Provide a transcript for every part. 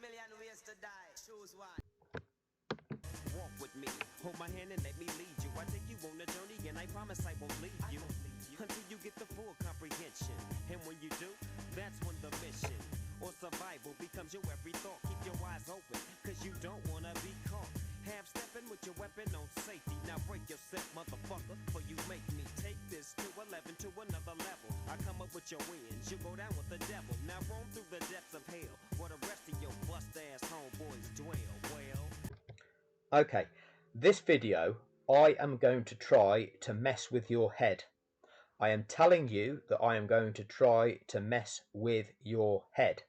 million ways to die. Choose one. Walk with me, hold my hand and let me lead you. I take you on a journey and I promise I won't leave you until you get the full comprehension. And when you do, that's when the mission or survival becomes your every thought. Keep your eyes open, cause you don't wanna be caught. Half stepping with your weapon on safety. Now break yourself, motherfucker, for you make me take this to 11 to another level. I come up with your wins, you go down with the devil. Now roam through the depths of hell, where the rest of your bust-ass homeboys dwell. Well, okay, this video I am going to try to mess with your head. I am telling you that I am going to try to mess with your head.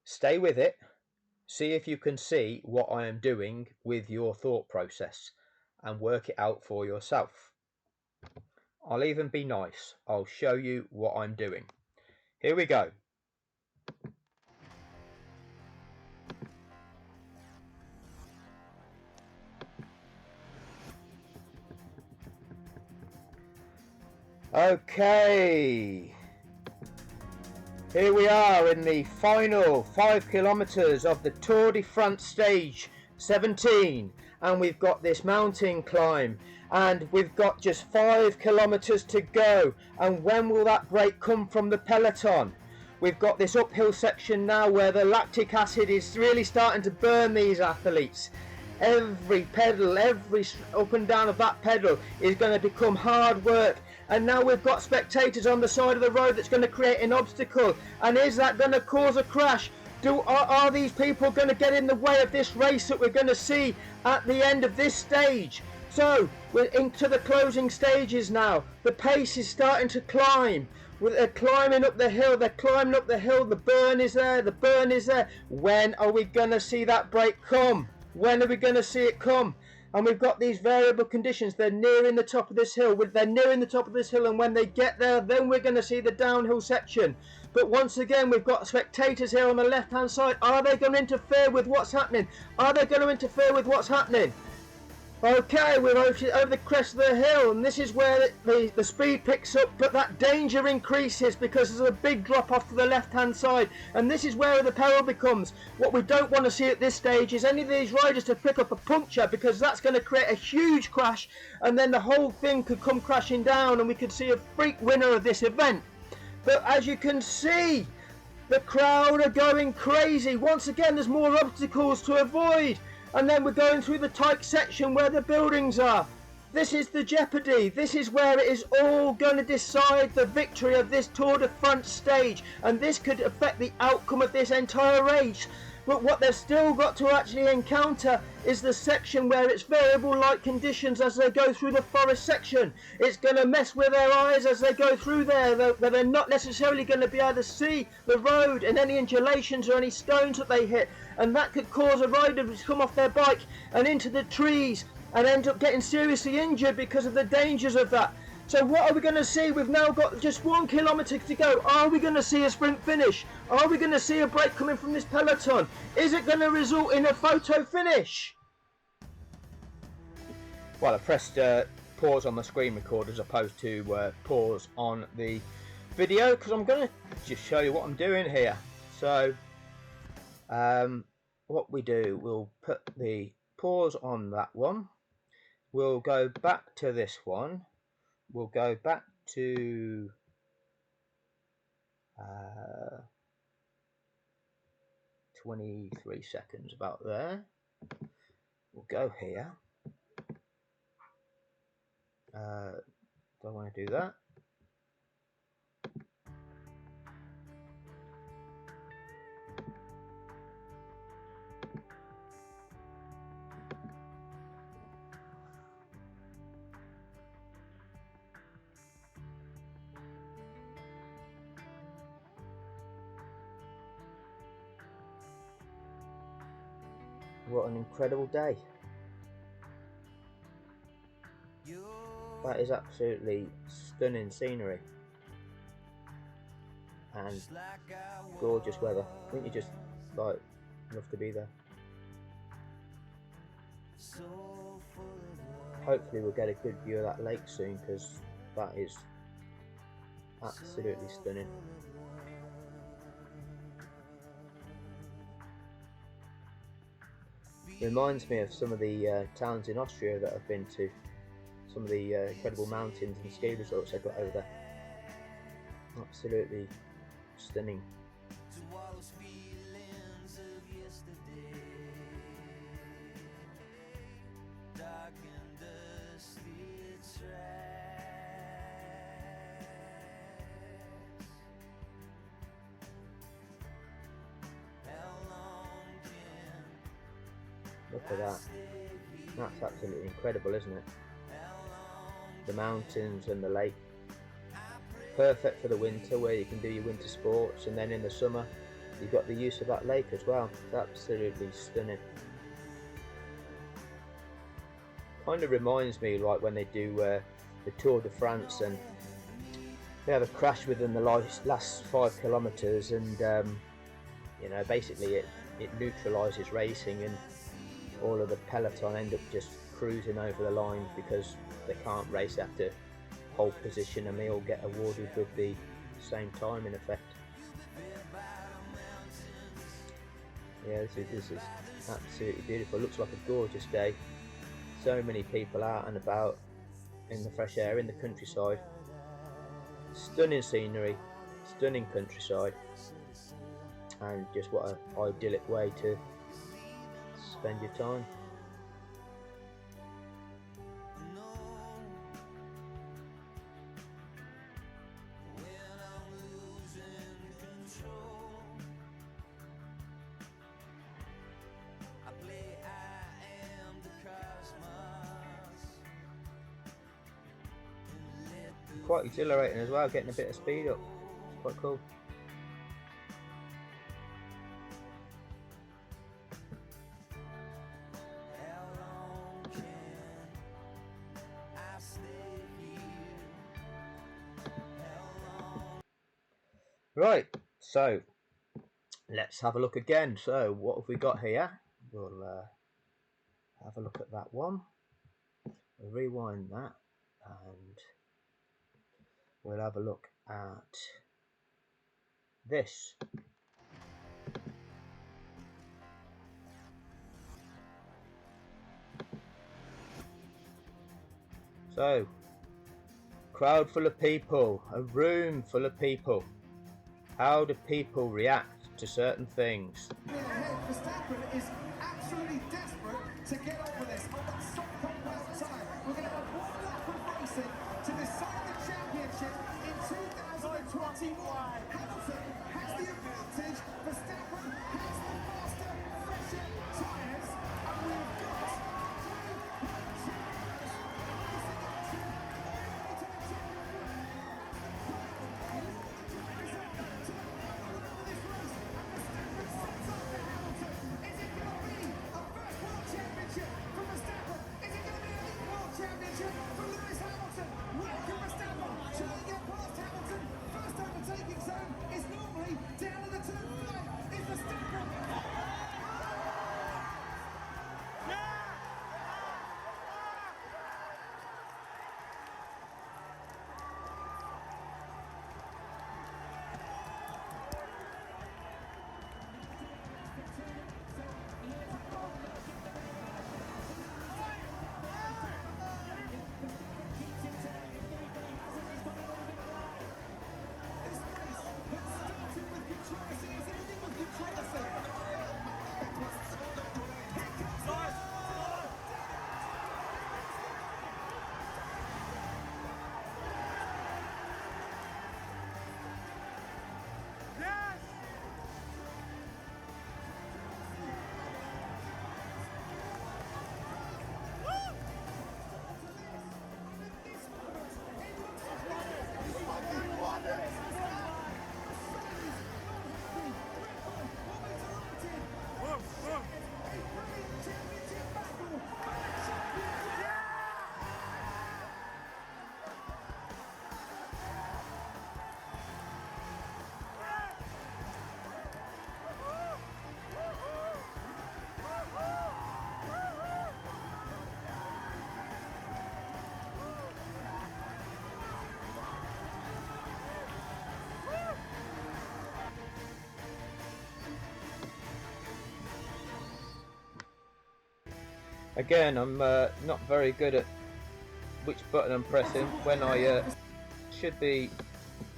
Stay with it. See if you can see what I am doing with your thought process and work it out for yourself. I'll even be nice. I'll show you what I'm doing. Here we go. Okay. Here we are in the final 5 kilometers of the Tour de France stage 17, and we've got this mountain climb and we've got just 5 kilometers to go. And when will that break come from the peloton? We've got this uphill section now where the lactic acid is really starting to burn these athletes. Every pedal, every up and down of that pedal is going to become hard work. And now we've got spectators on the side of the road that's going to create an obstacle. And is that going to cause a crash? Are these people going to get in the way of this race that we're going to see at the end of this stage? So we're into the closing stages now. The pace is starting to climb. They're climbing up the hill. They're climbing up the hill. The burn is there. The burn is there. When are we going to see that break come? When are we going to see it come? And we've got these variable conditions. They're nearing the top of this hill. They're nearing the top of this hill, and when they get there, then we're going to see the downhill section. But once again, we've got spectators here on the left-hand side. Are they going to interfere with what's happening? Are they going to interfere with what's happening? Okay, we're over the crest of the hill, and this is where the speed picks up, but that danger increases because there's a big drop off to the left-hand side, and this is where the peril becomes. What we don't want to see at this stage is any of these riders to pick up a puncture, because that's going to create a huge crash, and then the whole thing could come crashing down, and we could see a freak winner of this event. But as you can see, the crowd are going crazy. Once again, there's more obstacles to avoid. And then we're going through the tight section where the buildings are. This is the jeopardy. This is where it is all going to decide the victory of this Tour de France stage. And this could affect the outcome of this entire race. But what they've still got to actually encounter is the section where it's variable light conditions as they go through the forest section. It's going to mess with their eyes as they go through there, where they're not necessarily going to be able to see the road and any undulations or any stones that they hit. And that could cause a rider to come off their bike and into the trees and end up getting seriously injured because of the dangers of that. So what are we going to see? We've now got just 1 kilometre to go. Are we going to see a sprint finish? Are we going to see a break coming from this peloton? Is it going to result in a photo finish? Well, I pressed pause on the screen recorder as opposed to pause on the video, because I'm going to just show you what I'm doing here. So what we do, we'll put the pause on that one. We'll go back to this one. We'll go back to 23 seconds, about there. We'll go here. Don't want to do that. What an incredible day. That is absolutely stunning scenery and gorgeous weather. Wouldn't you just love to be there? Hopefully we'll get a good view of that lake soon, because that is absolutely stunning. Reminds me of some of the towns in Austria that I've been to. Some of the incredible mountains and ski resorts they've got over there. Absolutely stunning. Look at that. That's absolutely incredible, isn't it? The mountains and the lake. Perfect for the winter where you can do your winter sports, and then in the summer you've got the use of that lake as well. It's absolutely stunning. Kind of reminds me like when they do the Tour de France and they have a crash within the last 5 kilometers, and you know, basically it neutralises racing, and all of the peloton end up just cruising over the line because they can't race after pole position, and they all get awarded with the same time in effect. Yeah, this is absolutely beautiful. Looks like a gorgeous day. So many people out and about in the fresh air, in the countryside. Stunning scenery, stunning countryside, and just what an idyllic way to spend your time. Quite exhilarating as well, getting a bit of speed up. It's quite cool. Right, so let's have a look again. So what have we got here? We'll have a look at that one. We'll rewind that, and we'll have a look at this. So, crowd full of people, a room full of people. How do people react to certain things? Verstappen is absolutely desperate to get over this on that soft compact tyre. We're going to have one lap of racing to decide the championship in 2021. Hamilton has the advantage. Verstappen has the faster, fresher tyres, and we've got down in the turn 5 is normally Again, I'm not very good at which button I'm pressing. When I should be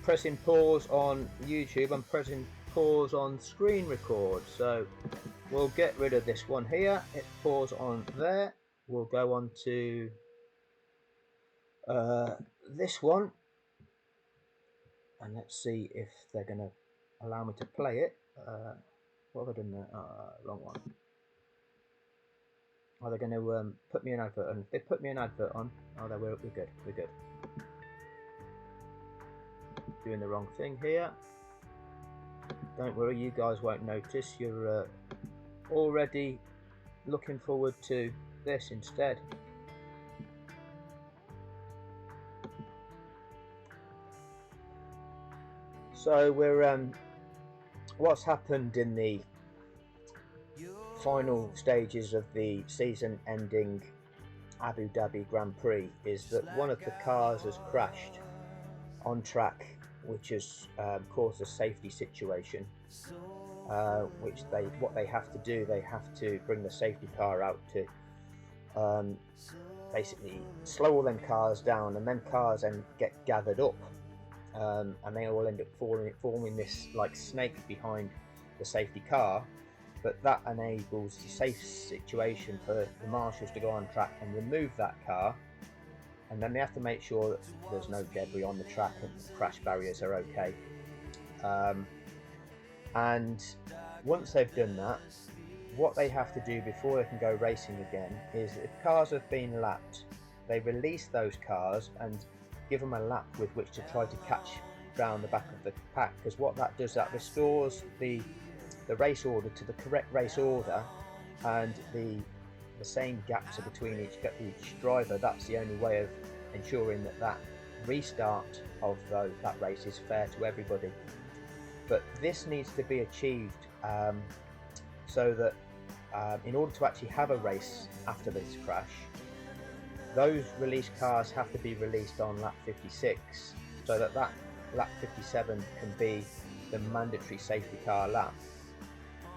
pressing pause on YouTube, I'm pressing pause on screen record. So we'll get rid of this one here, hit pause on there. We'll go on to this one, and let's see if they're going to allow me to play it. What have I done there? Wrong one. Are they going to put me an advert on? If they put me an advert on, oh, we're good. We're good. Doing the wrong thing here. Don't worry, you guys won't notice. You're already looking forward to this instead. So we're what's happened in the final stages of the season-ending Abu Dhabi Grand Prix is that one of the cars has crashed on track, which has caused a safety situation. Which what they have to do, they have to bring the safety car out to basically slow all them cars down, and then cars then get gathered up, and they all end up forming this like snake behind the safety car. But that enables the safe situation for the marshals to go on track and remove that car, and then they have to make sure that there's no debris on the track and the crash barriers are okay. And once they've done that, what they have to do before they can go racing again is, if cars have been lapped, they release those cars and give them a lap with which to try to catch round the back of the pack, because what that does, that restores the race order to the correct race order, and the same gaps are between each driver. That's the only way of ensuring that restart of that race is fair to everybody. But this needs to be achieved so that in order to actually have a race after this crash, those released cars have to be released on lap 56, so that lap 57 can be the mandatory safety car lap,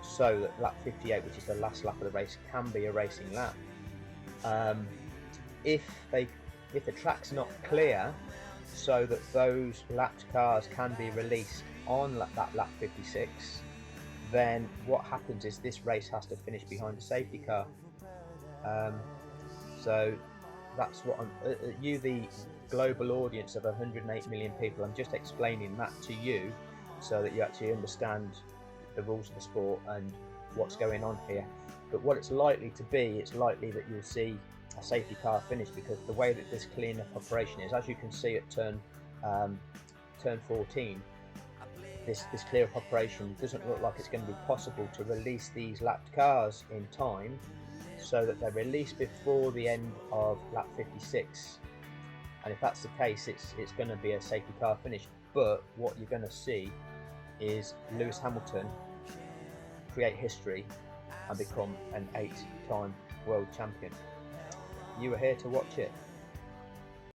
so that lap 58, which is the last lap of the race, can be a racing lap. If the track's not clear so that those lapped cars can be released on that lap 56, then what happens is this race has to finish behind a safety car. So that's what you, the global audience of 108 million people, I'm just explaining that to you so that you actually understand the rules of the sport and what's going on here. But what it's likely to be, it's likely that you'll see a safety car finish, because the way that this clean-up operation is, as you can see at turn 14, this clear-up operation doesn't look like it's going to be possible to release these lapped cars in time, so that they're released before the end of lap 56. And if that's the case, it's going to be a safety car finish. But what you're going to see is Lewis Hamilton create history and become an 8-time world champion. You were here to watch it.